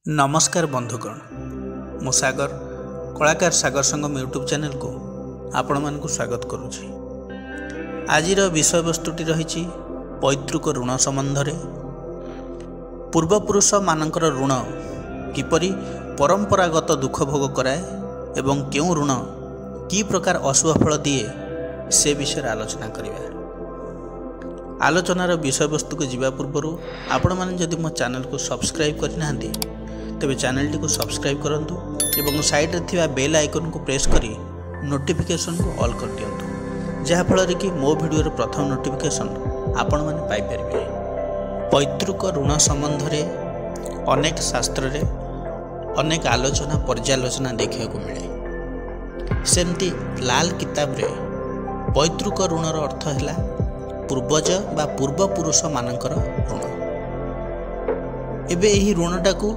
नमस्कार बंधुगण मु सागर कलाकार सागर संगम यूट्यूब चैनल को आपण मान स्वागत करुछि। आज विषय वस्तुटी रही पैतृक ऋण संबंध रे पूर्वपुरुष मानकर ऋण किपरि परंपरागत दुख भोग कराए एवं क्यों ऋण की प्रकार अशुभ फल दिए से विषय आलोचना करिबा। आलोचनार विषय वस्तु को जीवा पूर्व आपण माने जदि मो चैनल को सब्सक्राइब करना तेबे चैनल टी को सब्सक्राइब करंतु एवं साइड रे थिबा बेल आइकन को प्रेस करी नोटिफिकेशन को ऑल कर दियंतु, जहा फल कि मो वीडियो रे प्रथम नोटिफिकेशन आपण माने पाई परिबे। पैतृक ऋण संबंध रे अनेक शास्त्र रे अनेक आलोचना पर्यालोचना देखिया को मिले। सेमती लाल किताब रे पैतृक ऋणर अर्थ हैला पूर्वज बा पूर्वपुरुष मानकर ऋण। एबे एही ऋणटा को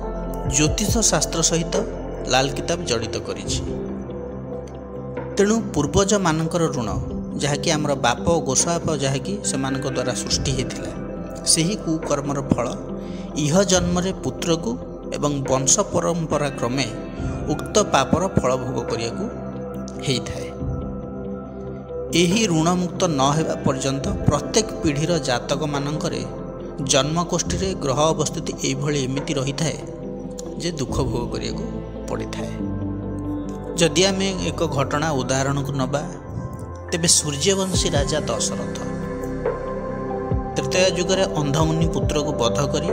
ज्योतिष शास्त्र सहित लाल किताब जड़ित करिछि। तेणु पूर्वज मानकर ऋण जहाँकि आमर बाप गोसाप जहाँकि सेमानक द्वारा सृष्टि होता सही कुकर्मर फल इह जन्म पुत्र को एवं वंश परंपरा क्रमे उक्त पापर फल भोग करिया होता है। एही ऋण मुक्त न हेबा पर्यंत प्रत्येक पीढ़ीर जातक मानकरे जन्मकोष्ठी रे ग्रह अवस्थिति एभली एमिति रही थाए जे दुख भोग करिया पड़ी थाए। जदि आम एक घटना उदाहरण को नबा तेबे सूर्यवंशी राजा दशरथ तृतीय जुगरे अंधमुनि पुत्र को बध करी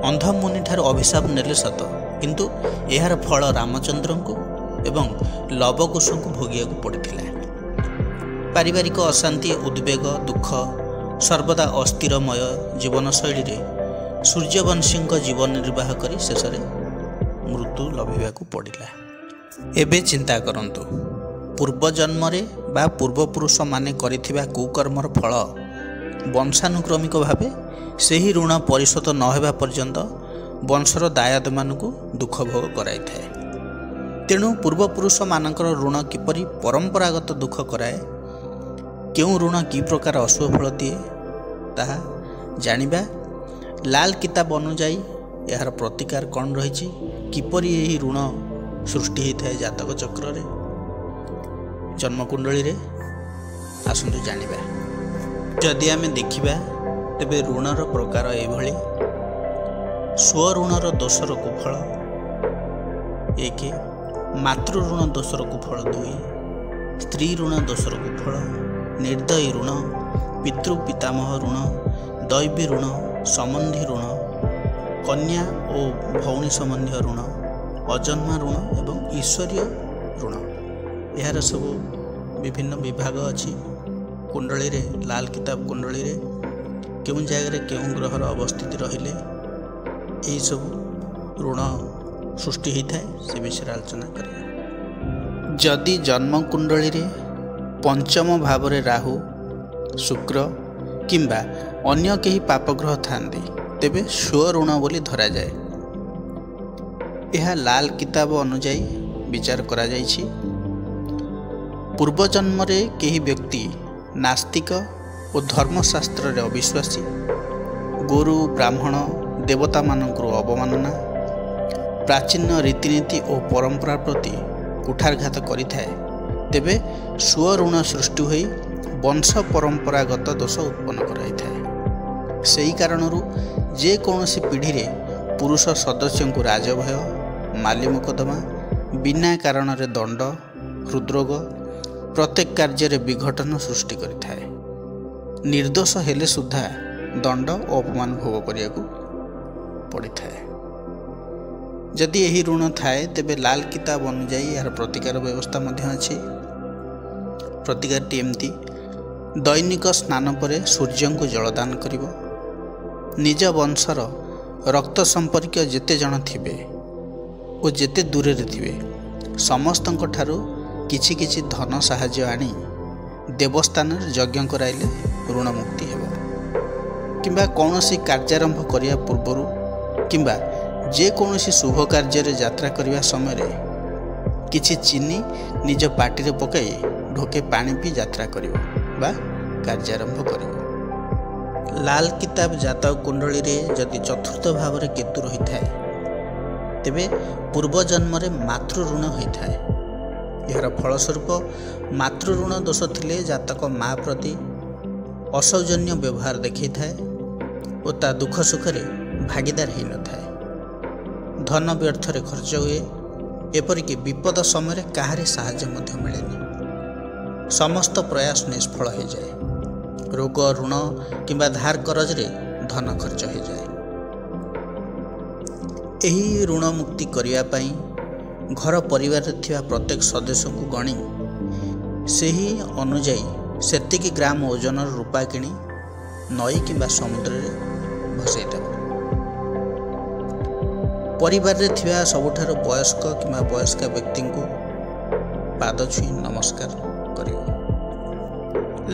अंधमुनि ठार अभिशाप नेले सत, किंतु यार फल रामचंद्र को एवं लवकुश को भोगिया पड़ता। पारिवारिक अशांति उद्वेग दुख सर्वदा अस्थिरमय जीवनशैली रे सूर्यवंशी जीवन निर्वाह करी शेष मृत्यु लभिबाकू पड़िला। एबे चिंता करंतु पूर्व जन्म रे बा पूर्वपुरुष माने करिथिबा कुकर्मर फल वंशानुक्रमिक भावे सेही ऋण परिशोध न हेबा पर्यंत वंशर दायाद मानकू दुख भोग कराई थाए। तेणु पूर्वपुरुष मानकर ऋण किपरि परंपरागत दुख कराए, क्यों ऋण की प्रकार अशुभ फल दिए ताहा जानिबा। लाल किताब अनुजाई यार प्रतिकार कौन रही किपरि यही ऋण सृष्टि होता है जातक चक्र रे जन्मकुंडली रे आसंतु जानिबा। जदि आमे देखिबा तेबे ऋणर प्रकार एभली स्वऋणर दोषर कुफल 1, मातृ ऋण दोषर कुफल 2, स्त्री ऋण दोषर कुफल, निर्दयी ऋण, पितृ पितामह ऋण, दैवी ऋण, संबंधी ऋण, कन्या और भौणी संबंधी ऋण, अजन्मा ऋण एवं ईश्वरीय ऋण। यार सब विभिन्न विभाग अच्छी कुंडली रे लाल किताब कुंडली रे क्यों जगह क्यों ग्रहर अवस्थिति रहिले यही सब ऋण सृष्टि होता है से विषय आलोचना करें। जदि जन्म कुंडली रे पंचम भाव रे राहु शुक्र किंबा अन्य कहीं पापग्रह थांती तेबे स्वऋण बोली धरा जाए। यह लाल किताब अनुजाई विचार करा जाइछि। पूर्व जन्म रे कहीं व्यक्ति नास्तिक और धर्मशास्त्र रे अविश्वासी, गुरु ब्राह्मण देवता मानकर अवमानना, प्राचीन रीतिनीति और परंपरा प्रति कुठारघात करिथाए, तेबे स्वऋण सृष्टि होई वंश परंपरागत दोष उत्पन्न कराइथाए। सेही कारणरू जे कौनसी पीढ़ी रे पुरुष सदस्य को राजभय, माली मुकदमा, बिना कारण रे दंड, हृदरोग, प्रत्येक कार्य रे विघटन सृष्टि करिथाए। निर्दोष हेले सुधा दंड और अपमान भोग करिया पड़िथाए। जदि यही ऋण थाए तेबे लाल किताब अनुजाई यार प्रतिकार व्यवस्था मध्य अछि। प्रतिकारटी एमती दैनिक स्नान पर सूर्य को जलदान करिवो, निज वंशर रक्त संपर्क जेते जन थिबे और जेते दूर रे थिबे समस्तंक ठारू किछि किछि धन साहाय्य आनी देवस्थान यज्ञ कराइले ऋण मुक्ति हेबो। किंबा कौनसी कार्यारंभ करिया पूर्वरु किंबा जे कौनसी शुभ कार्य रे यात्रा करिवा समय रे किछि चीनी निज पाटी रे पकाई ढोके पानी पी यात्रा करिवो बा कार्यारंभ करिवो। लाल किताब जातक कुंडली रे जदि चतुर्थ भाव रे केतु रही थाए ତେବେ ପୂର୍ବଜନ୍ମରେ ମାତୃଋଣ ହୋଇଥାଏ। ଏହାର ଫଳସ୍ୱରୂପ ମାତୃଋଣ ଦୋଷ ଥିଲେ ଜାତକ ମା ପ୍ରତି ଅସୌଜନ୍ୟ ବ୍ୟବହାର ଦେଖାଇଥାଏ ଓ ତା ଦୁଃଖ ସୁଖରେ ଭାଗିଦାର ହୋଇନଥାଏ। ଧନ ବ୍ୟର୍ଥରେ ଖର୍ଚ୍ଚ ହୁଏ, ଏପରିକି ବିପଦ ସମୟରେ କାହାରି ସାହାଯ୍ୟ ମଧ୍ୟ ମିଳେନି। ସମସ୍ତ ପ୍ରୟାସ ନିଷ୍ଫଳ ହୋଇଯାଏ। ରୋଗ, ଋଣ କିମ୍ବା ଧାର କରଜରେ ଧନ ଖର୍ଚ୍ଚ ହୋଇଯାଏ। ଏହି ଋଣ ମୁକ୍ତି କରିବା ପାଇଁ ଘର ପରିବାରରେ ଥିବା ପ୍ରତ୍ୟେକ ସଦସ୍ୟଙ୍କୁ ଗଣି ସେହି ଅନୁଯାୟୀ ସେତିକି ଗ୍ରାମ ଓଜନର ରୂପା କିଣି ନଈ କିମ୍ବା ସମୁଦ୍ରରେ ଭସାଇଦେବ। ପରିବାରରେ ଥିବା ସବୁଠାରୁ ବୟସ୍କ କିମ୍ବା ବୟସ୍କା ବ୍ୟକ୍ତିଙ୍କୁ ପାଦ ଛୁଇଁ ନମସ୍କାର କରିବ।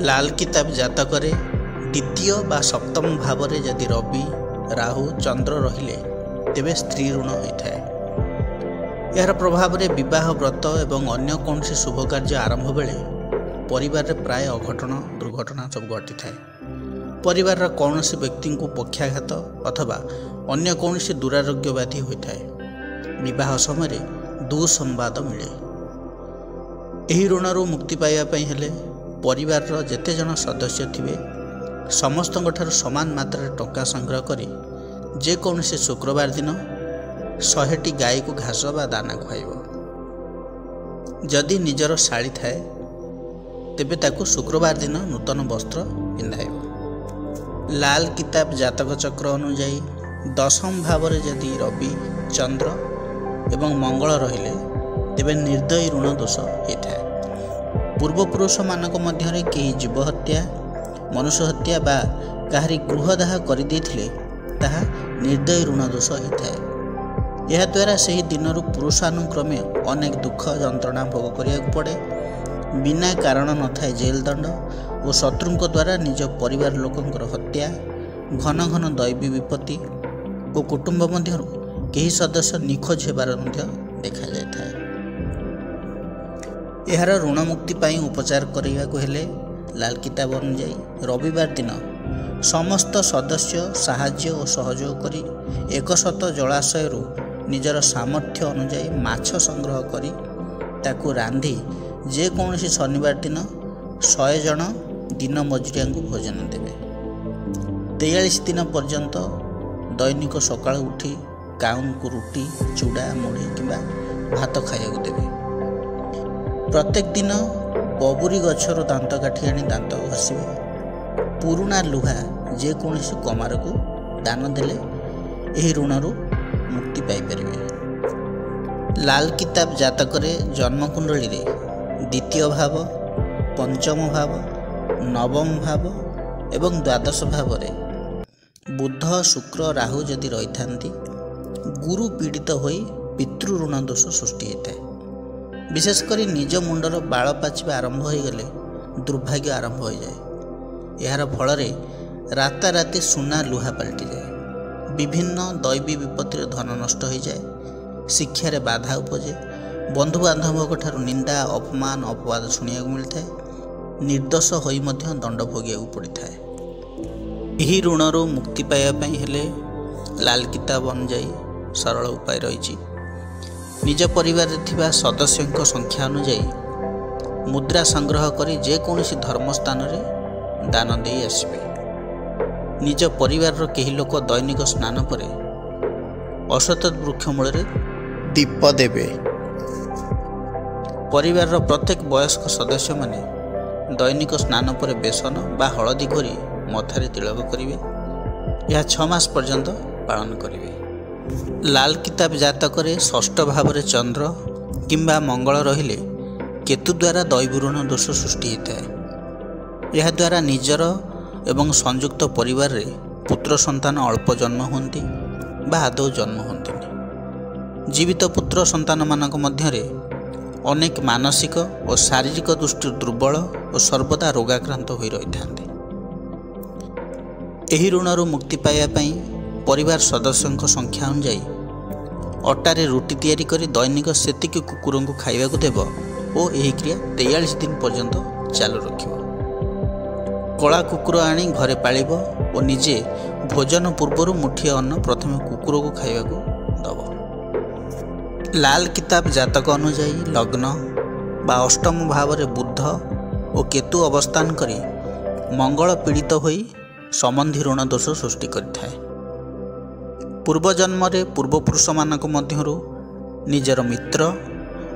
ଲାଲ କିତାବ ଜାତକରେ ଦ୍ୱିତୀୟ ବା ସପ୍ତମ ଭାବରେ ଯଦି ରବି, ରାହୁ, ଚନ୍ଦ୍ର ରହିଲେ ତେବେ ସ୍ତ୍ରୀ ଋଣ ହୋଇଥାଏ। ଏହାର ପ୍ରଭାବରେ ବିବାହ, ବ୍ରତ ଏବଂ ଅନ୍ୟ କୌଣସି ଶୁଭ କାର୍ଯ୍ୟ ଆରମ୍ଭ ବେଳେ ପରିବାରରେ ପ୍ରାୟ ଅଘଟଣ, ଦୁର୍ଘଟଣା ସବୁ ଘଟିଥାଏ। ପରିବାରର କୌଣସି ବ୍ୟକ୍ତିଙ୍କୁ ପକ୍ଷାଘାତ ଅଥବା ଅନ୍ୟ କୌଣସି ଦୁରାରୋଗ୍ୟ ବ୍ୟାଧି ହୋଇଥାଏ। ବିବାହ ସମୟରେ ଦୁଃସମ୍ବାଦ ମିଳେ। ଏହି ଋଣରୁ ମୁକ୍ତି ପାଇବା ପାଇଁ ହେଲେ ପରିବାରର ଯେତେ ଜଣ ସଦସ୍ୟ ଥିବେ ସମସ୍ତଙ୍କଠାରୁ ସମାନ ମାତ୍ରାରେ ଟଙ୍କା ସଂଗ୍ରହ କରି ଯେକୌଣସି ଶୁକ୍ରବାର ଦିନ 100ଟି ଗାଈକୁ ଘାସ ବା ଦାନା ଖୁଆଇବ। ଯଦି ନିଜର ଶାଳୀ ଥାଏ ତେବେ ତାକୁ ଶୁକ୍ରବାର ଦିନ ନୂତନ ବସ୍ତ୍ର ପିନ୍ଧାଇବ। ଲାଲ କିତାବ ଜାତକ ଚକ୍ର ଅନୁଯାୟୀ ଦଶମ ଭାବରେ ଯଦି ରବି, ଚନ୍ଦ୍ର ଏବଂ ମଙ୍ଗଳ ରହିଲେ ତେବେ ନିର୍ଦ୍ଦୟୀ ଋଣ ଦୋଷ ହୋଇଥାଏ। ପୂର୍ବପୁରୁଷମାନଙ୍କ ମଧ୍ୟରେ କେହି ଜୀବ ହତ୍ୟା, ମନୁଷ୍ୟ ହତ୍ୟା ବା କାହାରି ଗୃହଦାହ କରିଦେଇଥିଲେ ତାହା ନିର୍ଦ୍ଦୟୀ ଋଣ ଦୋଷ ହୋଇଥାଏ। ଏହାଦ୍ୱାରା ସେହି ଦିନରୁ ପୁରୁଷାନୁକ୍ରମେ ଅନେକ ଦୁଃଖ ଯନ୍ତ୍ରଣା ଭୋଗ କରିବାକୁ ପଡ଼େ। ବିନା କାରଣ ନଥାଏ ଜେଲ୍ ଦଣ୍ଡ ଓ ଶତ୍ରୁଙ୍କ ଦ୍ୱାରା ନିଜ ପରିବାର ଲୋକଙ୍କର ହତ୍ୟା, ଘନ ଘନ ଦୈବୀ ବିପତ୍ତି ଓ କୁଟୁମ୍ବ ମଧ୍ୟରୁ କେହି ସଦସ୍ୟ ନିଖୋଜ ହେବାର ମଧ୍ୟ ଦେଖାଯାଇଥାଏ। ଏହାର ଋଣ ମୁକ୍ତି ପାଇଁ ଉପଚାର କରିବାକୁ ହେଲେ ଲାଲ କିତାବ ଅନୁଯାୟୀ ରବିବାର ଦିନ ସମସ୍ତ ସଦସ୍ୟ ସାହାଯ୍ୟ ଓ ସହଯୋଗ କରି 100 ଜଳାଶୟରୁ ନିଜର ସାମର୍ଥ୍ୟ ଅନୁଯାୟୀ ମାଛ ସଂଗ୍ରହ କରି ତାକୁ ରାନ୍ଧି ଯେକୌଣସି ଶନିବାର ଦିନ 100 ଜଣ ଦିନ ମଜୁରିଆଙ୍କୁ ଭୋଜନ ଦେବେ। 43 ଦିନ ପର୍ଯ୍ୟନ୍ତ ଦୈନିକ ସକାଳୁ ଉଠି କାଉଙ୍କୁ ରୁଟି, ଚୁଡ଼ା, ମୁଢ଼ି କିମ୍ବା ଭାତ ଖାଇବାକୁ ଦେବେ। ପ୍ରତ୍ୟେକ ଦିନ ବବୁରି ଗଛରୁ ଦାନ୍ତ କାଠି ଆଣି ଦାନ୍ତ ଘଷିବେ। ପୁରୁଣା ଲୁହା ଯେକୌଣସି କମାରକୁ ଦାନ ଦେଲେ ଏହି ଋଣରୁ ମୁକ୍ତି ପାଇପାରିବେ। ଲାଲ କିତାବ ଜାତକରେ ଜନ୍ମକୁଣ୍ଡଳୀରେ ଦ୍ୱିତୀୟ ଭାବ, ପଞ୍ଚମ ଭାବ, ନବମ ଭାବ ଏବଂ ଦ୍ୱାଦଶ ଭାବରେ ବୁଧ, ଶୁକ୍ର, ରାହୁ ଯଦି ରହିଥାନ୍ତି ଗୁରୁ ପୀଡ଼ିତ ହୋଇ ପିତୃ ଋଣ ଦୋଷ ସୃଷ୍ଟି ହୋଇଥାଏ। ବିଶେଷ କରି ନିଜ ମୁଣ୍ଡର ବାଳ ପାଚିବା ଆରମ୍ଭ ହୋଇଗଲେ ଦୁର୍ଭାଗ୍ୟ ଆରମ୍ଭ ହୋଇଯାଏ। ଏହାର ଫଳରେ ରାତାରାତି ସୁନା ଲୁହା ପାଲଟିଯାଏ। ବିଭିନ୍ନ ଦୈବୀ ବିପତ୍ତିରେ ଧନ ନଷ୍ଟ ହୋଇଯାଏ। ଶିକ୍ଷାରେ ବାଧା ଉପଜେ। ବନ୍ଧୁବାନ୍ଧବଙ୍କ ଠାରୁ ନିନ୍ଦା, ଅପମାନ, ଅପବାଦ ଶୁଣିବାକୁ ମିଳିଥାଏ। ନିର୍ଦ୍ଦୋଷ ହୋଇ ମଧ୍ୟ ଦଣ୍ଡ ଭୋଗିବାକୁ ପଡ଼ିଥାଏ। ଏହି ଋଣରୁ ମୁକ୍ତି ପାଇବା ପାଇଁ ହେଲେ ଲାଲ କିତାବ ଅନୁଯାୟୀ ସରଳ ଉପାୟ ରହିଛି। ନିଜ ପରିବାରରେ ଥିବା ସଦସ୍ୟଙ୍କ ସଂଖ୍ୟା ଅନୁଯାୟୀ ମୁଦ୍ରା ସଂଗ୍ରହ କରି ଯେକୌଣସି ଧର୍ମସ୍ଥାନରେ ଦାନ ଦେଇ ଆସିବେ। ନିଜ ପରିବାରର କେହି ଲୋକ ଦୈନିକ ସ୍ନାନ ପରେ ଅଶ୍ୱତ୍ଥ ବୃକ୍ଷ ମୂଳରେ ଦୀପ ଦେବେ। ପରିବାରର ପ୍ରତ୍ୟେକ ବୟସ୍କ ସଦସ୍ୟମାନେ ଦୈନିକ ସ୍ନାନ ପରେ ବେସନ ବା ହଳଦୀ ଘୋରି ମଥାରେ ତିଳକ କରିବେ। ଏହା 6 ମାସ ପର୍ଯ୍ୟନ୍ତ ପାଳନ କରିବେ। ଲାଲ କିତାବ ଜାତକରେ ଷଷ୍ଠ ଭାବରେ ଚନ୍ଦ୍ର କିମ୍ବା ମଙ୍ଗଳ ରହିଲେ କେତୁ ଦ୍ୱାରା ଦୈବୀ ଋଣ ଦୋଷ ସୃଷ୍ଟି ହୋଇଥାଏ। ଏହାଦ୍ୱାରା ନିଜର ଏବଂ ସଂଯୁକ୍ତ ପରିବାରରେ ପୁତ୍ର ସନ୍ତାନ ଅଳ୍ପ ଜନ୍ମ ହୁଅନ୍ତି ବା ଆଦୌ ଜନ୍ମ ହୁଅନ୍ତିନି। ଜୀବିତ ପୁତ୍ର ସନ୍ତାନମାନଙ୍କ ମଧ୍ୟରେ ଅନେକ ମାନସିକ ଓ ଶାରୀରିକ ଦୃଷ୍ଟିରୁ ଦୁର୍ବଳ ଓ ସର୍ବଦା ରୋଗାକ୍ରାନ୍ତ ହୋଇ ରହିଥାନ୍ତି। ଏହି ଋଣରୁ ମୁକ୍ତି ପାଇବା ପାଇଁ ପରିବାର ସଦସ୍ୟଙ୍କ ସଂଖ୍ୟା ଅନୁଯାୟୀ ଅଟାରେ ରୁଟି ତିଆରି କରି ଦୈନିକ ସେତିକି କୁକୁରଙ୍କୁ ଖାଇବାକୁ ଦେବ ଓ ଏହି କ୍ରିୟା 43 ଦିନ ପର୍ଯ୍ୟନ୍ତ ଚାଲୁ ରଖିବ। କଳା କୁକୁର ଆଣି ଘରେ ପାଳିବ ଓ ନିଜେ ଭୋଜନ ପୂର୍ବରୁ ମୁଠିଏ ଅନ୍ନ ପ୍ରଥମେ କୁକୁରକୁ ଖାଇବାକୁ ଦେବ। ଲାଲ କିତାବ ଜାତକ ଅନୁଯାୟୀ ଲଗ୍ନ ବା ଅଷ୍ଟମ ଭାବରେ ବୁଧ ଓ କେତୁ ଅବସ୍ଥାନ କରି ମଙ୍ଗଳ ପୀଡ଼ିତ ହୋଇ ସମ୍ବନ୍ଧୀ ଋଣ ଦୋଷ ସୃଷ୍ଟି କରିଥାଏ। ପୂର୍ବଜନ୍ମରେ ପୂର୍ବପୁରୁଷମାନଙ୍କ ମଧ୍ୟରୁ ନିଜର ମିତ୍ର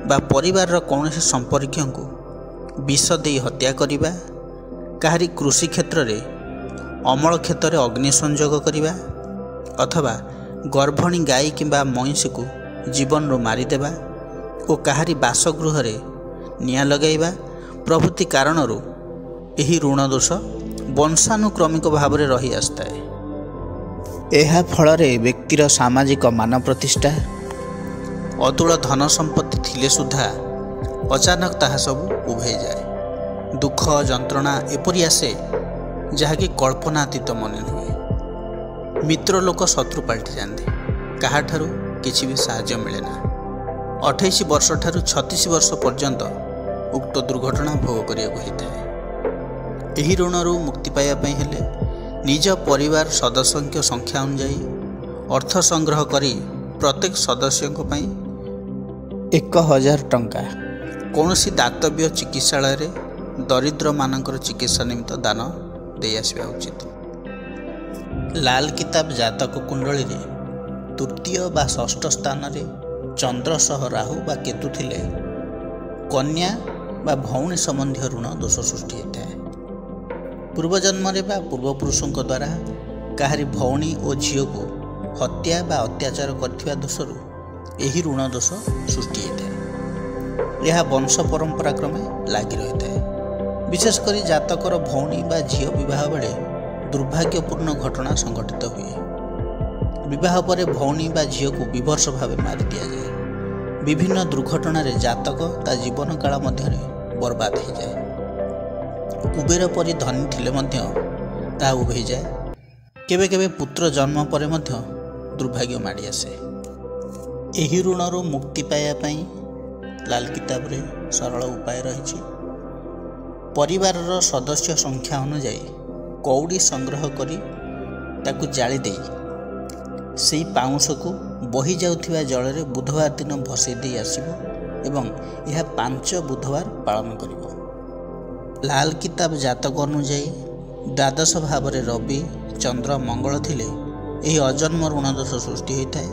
ବା ପରିବାରର କୌଣସି ସମ୍ପର୍କୀୟଙ୍କୁ ବିଷ ଦେଇ ହତ୍ୟା କରିବା, କାହାରି କୃଷି କ୍ଷେତ୍ରରେ ଅମଳ କ୍ଷେତ୍ରରେ ଅଗ୍ନି ସଂଯୋଗ କରିବା ଅଥବା ଗର୍ଭଣୀ ଗାଈ କିମ୍ବା ମଇଁଷିକୁ ଜୀବନରୁ ମାରିଦେବା ଓ କାହାରି ବାସଗୃହରେ ନିଆଁ ଲଗାଇବା ପ୍ରଭୃତି କାରଣରୁ ଏହି ଋଣ ଦୋଷ ବଂଶାନୁକ୍ରମିକ ଭାବରେ ରହି ଆସିଥାଏ। ଏହା ଫଳରେ ବ୍ୟକ୍ତିର ସାମାଜିକ ମାନ ପ୍ରତିଷ୍ଠା, ଅତୁଳ ଧନ ସମ୍ପତ୍ତି ଥିଲେ ସୁଦ୍ଧା ଅଚାନକ ତାହା ସବୁ ଉଭେଇଯାଏ। ଦୁଃଖ ଯନ୍ତ୍ରଣା ଏପରି ଆସେ ଯାହାକି କଳ୍ପନାତୀତ ମନେ ହୁଏ। ମିତ୍ର ଲୋକ ଶତ୍ରୁ ପାଲଟିଯାଆନ୍ତି, କାହାଠାରୁ କିଛି ବି ସାହାଯ୍ୟ ମିଳେ ନା। 28 ବର୍ଷ ଠାରୁ 36 ବର୍ଷ ପର୍ଯ୍ୟନ୍ତ ଉକ୍ତ ଦୁର୍ଘଟଣା ଭୋଗ କରିବାକୁ ହୋଇଥାଏ। ଏହି ଋଣରୁ ମୁକ୍ତି ପାଇବା ପାଇଁ ହେଲେ ନିଜ ପରିବାର ସଦସ୍ୟଙ୍କ ସଂଖ୍ୟା ଅନୁଯାୟୀ ଅର୍ଥ ସଂଗ୍ରହ କରି ପ୍ରତ୍ୟେକ ସଦସ୍ୟଙ୍କ ପାଇଁ 1000 ଟଙ୍କା କୌଣସି ଦାତବ୍ୟ ଚିକିତ୍ସାଳୟରେ ଦରିଦ୍ରମାନଙ୍କର ଚିକିତ୍ସା ନିମିତ୍ତ ଦାନ ଦେଇ ଆସିବା ଉଚିତ। ଲାଲ କିତାବ ଜାତକ କୁଣ୍ଡଳୀରେ ତୃତୀୟ ବା ଷଷ୍ଠ ସ୍ଥାନରେ ଚନ୍ଦ୍ର ସହ ରାହୁ ବା କେତୁ ଥିଲେ କନ୍ୟା ବା ଭଉଣୀ ସମ୍ବନ୍ଧୀୟ ଋଣ ଦୋଷ ସୃଷ୍ଟି ହୋଇଥାଏ। ପୂର୍ବଜନ୍ମରେ ବା ପୂର୍ବପୁରୁଷଙ୍କ ଦ୍ୱାରା କାହାରି ଭଉଣୀ ଓ ଝିଅକୁ ହତ୍ୟା ବା ଅତ୍ୟାଚାର କରିଥିବା ଦୋଷରୁ ଏହି ଋଣ ଦୋଷ ସୃଷ୍ଟି ହୋଇଥାଏ। ଏହା ବଂଶ ପରମ୍ପରା କ୍ରମେ ଲାଗି ରହିଥାଏ। ବିଶେଷ କରି ଜାତକର ଭଉଣୀ ବା ଝିଅ ବିବାହ ବେଳେ ଦୁର୍ଭାଗ୍ୟପୂର୍ଣ୍ଣ ଘଟଣା ସଂଘଟିତ ହୁଏ। ବିବାହ ପରେ ଭଉଣୀ ବା ଝିଅକୁ ବିଭତ୍ସ ଭାବେ ମାରି ଦିଆଯାଏ। ବିଭିନ୍ନ ଦୁର୍ଘଟଣାରେ ଜାତକ ତା ଜୀବନ କାଳ ମଧ୍ୟରେ ବର୍ବାଦ ହୋଇଯାଏ। କୁବେର ପରି ଧନୀ ଥିଲେ ମଧ୍ୟ ତାହା ଉଭେଇଯାଏ। କେବେ କେବେ ପୁତ୍ର ଜନ୍ମ ପରେ ମଧ୍ୟ ଦୁର୍ଭାଗ୍ୟ ମାଡ଼ି ଆସେ। ଏହି ଋଣରୁ ମୁକ୍ତି ପାଇବା ପାଇଁ ଲାଲ କିତାବରେ ସରଳ ଉପାୟ ରହିଛି। ପରିବାରର ସଦସ୍ୟ ସଂଖ୍ୟା ଅନୁଯାୟୀ କଉଡ଼ି ସଂଗ୍ରହ କରି ତାକୁ ଜାଳି ଦେଇ ସେହି ପାଉଁଶକୁ ବହି ଯାଉଥିବା ଜଳରେ ବୁଧବାର ଦିନ ଭସେଇ ଦେଇ ଆସିବ ଏବଂ ଏହା 5 ବୁଧବାର ପାଳନ କରିବ। ଲାଲ କିତାବ ଜାତକ ଅନୁଯାୟୀ ଦ୍ୱାଦଶ ଭାବରେ ରବି, ଚନ୍ଦ୍ର, ମଙ୍ଗଳ ଥିଲେ ଏହି ଅଜନ୍ମ ଋଣ ଦୋଷ ସୃଷ୍ଟି ହୋଇଥାଏ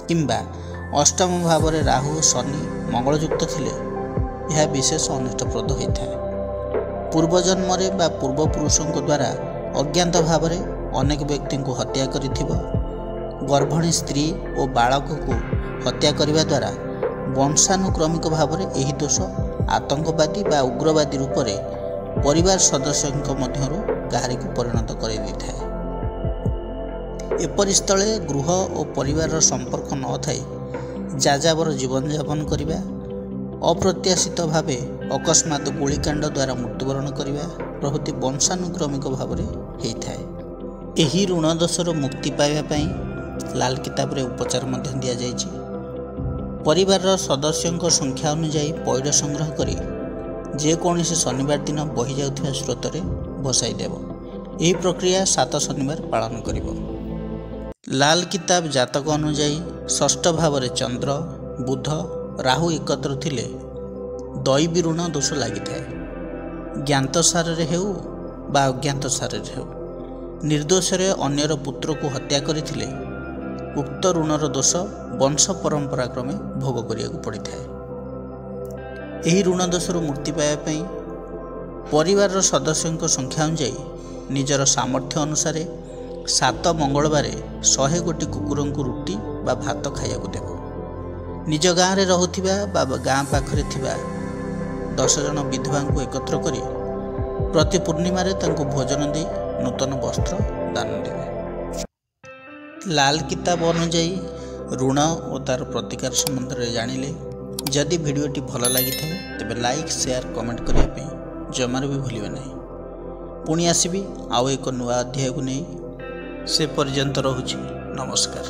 କିମ୍ବା ଅଷ୍ଟମ ଭାବରେ ରାହୁ, ଶନି, ମଙ୍ଗଳଯୁକ୍ତ ଥିଲେ ଏହା ବିଶେଷ ଅନିଷ୍ଟପ୍ରଦ ହୋଇଥାଏ। ପୂର୍ବଜନ୍ମରେ ବା ପୂର୍ବପୁରୁଷଙ୍କ ଦ୍ୱାରା ଅଜ୍ଞାତ ଭାବରେ ଅନେକ ବ୍ୟକ୍ତିଙ୍କୁ ହତ୍ୟା କରିଥିବ, ଗର୍ଭଣୀ ସ୍ତ୍ରୀ ଓ ବାଳକକୁ ହତ୍ୟା କରିବା ଦ୍ୱାରା ବଂଶାନୁକ୍ରମିକ ଭାବରେ ଏହି ଦୋଷ ଆତଙ୍କବାଦୀ ବା ଉଗ୍ରବାଦୀ ରୂପରେ ପରିବାର ସଦସ୍ୟଙ୍କ ମଧ୍ୟରୁ କାହାରିକୁ ପରିଣତ କରାଇଦେଇଥାଏ। ଏପରି ସ୍ଥଳେ ଗୃହ ଓ ପରିବାରର ସମ୍ପର୍କ ନଥାଇ ଯାଯାବର ଜୀବନଯାପନ କରିବା, ଅପ୍ରତ୍ୟାଶିତ ଭାବେ ଅକସ୍ମାତ ଗୁଳିକାଣ୍ଡ ଦ୍ୱାରା ମୃତ୍ୟୁବରଣ କରିବା ପ୍ରଭୃତି ବଂଶାନୁକ୍ରମିକ ଭାବରେ ହୋଇଥାଏ। ଏହି ଋଣ ଦୋଷରୁ ମୁକ୍ତି ପାଇବା ପାଇଁ ଲାଲ କିତାବରେ ଉପଚାର ମଧ୍ୟ ଦିଆଯାଇଛି। ପରିବାରର ସଦସ୍ୟଙ୍କ ସଂଖ୍ୟା ଅନୁଯାୟୀ ପଇଡ଼ ସଂଗ୍ରହ କରି ଯେକୌଣସି ଶନିବାର ଦିନ ବହି ଯାଉଥିବା ସ୍ରୋତରେ ଭସାଇ ଦେବ। ଏହି ପ୍ରକ୍ରିୟା 7 ଶନିବାର ପାଳନ କରିବ। ଲାଲ କିତାବ ଜାତକ ଅନୁଯାୟୀ ଷଷ୍ଠ ଭାବରେ ଚନ୍ଦ୍ର, ବୁଧ, ରାହୁ ଏକତ୍ର ଥିଲେ ଦୈବୀ ଋଣ ଦୋଷ ଲାଗିଥାଏ। ଜ୍ଞାତସାରରେ ହେଉ ବା ଅଜ୍ଞାତସାରରେ ହେଉ ନିର୍ଦ୍ଦୋଷରେ ଅନ୍ୟର ପୁତ୍ରକୁ ହତ୍ୟା କରିଥିଲେ ଉକ୍ତ ଋଣର ଦୋଷ ବଂଶ ପରମ୍ପରା କ୍ରମେ ଭୋଗ କରିବାକୁ ପଡ଼ିଥାଏ। ଏହି ଋଣ ଦୋଷରୁ ମୁକ୍ତି ପାଇବା ପାଇଁ ପରିବାରର ସଦସ୍ୟଙ୍କ ସଂଖ୍ୟା ଅନୁଯାୟୀ ନିଜର ସାମର୍ଥ୍ୟ ଅନୁସାରେ 7 ମଙ୍ଗଳବାରେ 100 ଗୋଟି କୁକୁରଙ୍କୁ ରୁଟି ବା ଭାତ ଖାଇବାକୁ ଦେବ। ନିଜ ଗାଁରେ ରହୁଥିବା ବା ଗାଁ ପାଖରେ ଥିବା 10 ଜଣ ବିଧବାଙ୍କୁ ଏକତ୍ର କରି ପ୍ରତି ପୂର୍ଣ୍ଣିମାରେ ତାଙ୍କୁ ଭୋଜନ ଦେଇ ନୂତନ ବସ୍ତ୍ର ଦାନ ଦେବେ। ଲାଲ କିତାବ ଅନୁଯାୟୀ ଋଣ ଓ ତାର ପ୍ରତିକାର ସମ୍ବନ୍ଧରେ ଜାଣିଲେ ଯଦି ଭିଡ଼ିଓଟି ଭଲ ଲାଗିଥାଏ ତେବେ ଲାଇକ୍, ସେୟାର, କମେଣ୍ଟ କରିବା ପାଇଁ ଜମାରୁ ବି ଭୁଲିବେ ନାହିଁ। ପୁଣି ଆସିବି ଆଉ ଏକ ନୂଆ ଅଧ୍ୟାୟକୁ ନେଇ। ସେ ପର୍ଯ୍ୟନ୍ତ ରହୁଛି। ନମସ୍କାର।